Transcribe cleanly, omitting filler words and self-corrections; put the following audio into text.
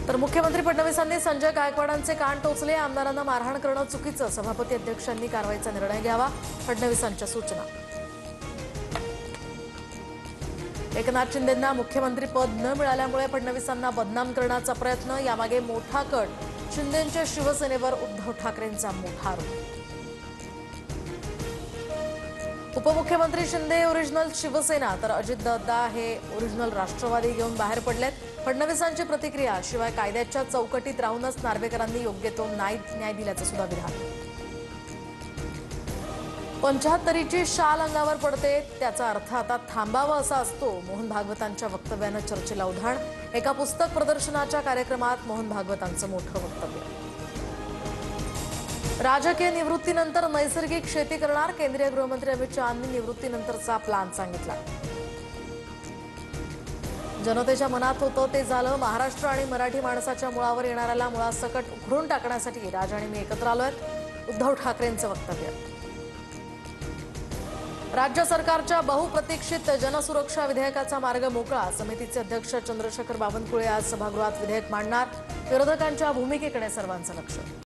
तर मुख्यमंत्री फडणवीसांनी संजय गायकवाडांचे कान टोचले, आमदारांना मारहाण करणं चुकीचं, सभापती अध्यक्षांनी कारवाईचा निर्णय घ्यावा, फडणवीसांच्या सूचना। एकनाथ शिंदेंना मुख्यमंत्री पद न मिळाल्यामुळे फडणवीसांना बदनाम करण्याचा प्रयत्न, यामागे मोठा कट, शिंदेंच्या शिवसेनेवर उद्धव ठाकरेंचा मोठा आरोप। उपमुख्यमंत्री शिंदे ओरिजिनल शिवसेना तर अजितदादा हे ओरिजिनल राष्ट्रवादी घेऊन बाहेर पडलेत। फडणवीसांची प्रतिक्रिया, शिवाय कायद्याच्या चौकटीत राहूनच नार्वेकरांनी योग्य तो न्याय दिल्याचं सुद्धा विधान। 75ची शाल अंगावर पडते, त्याचा अर्थ आता थांबावा असा असतो, मोहन भागवतांच्या वक्तव्यानं चर्चेला उधाण। एका पुस्तक प्रदर्शनाच्या कार्यक्रमात मोहन भागवतांचं मोठं वक्तव्य। राजकीय निवृत्तीनंतर नैसर्गिक शेती करणार, केंद्रीय गृहमंत्री अमित शहांनी निवृत्तीनंतरचा प्लॅन सांगितला। जनतेच्या मनात होतं ते झालं, महाराष्ट्र आणि मराठी माणसाच्या मुळावर येणाऱ्याला मुळासकट उखडून टाकण्यासाठी राज आणि मी एकत्र आलोय, उद्धव ठाकरेंचं वक्तव्य। राज्य सरकारच्या बहुप्रतीक्षित जनसुरक्षा विधेयकाचा मार्ग मोकळा, समितीचे अध्यक्ष चंद्रशेखर बावनकुळे आज सभागृहात विधेयक मांडणार, विरोधकांच्या भूमिकेकडे सर्वांचं लक्ष।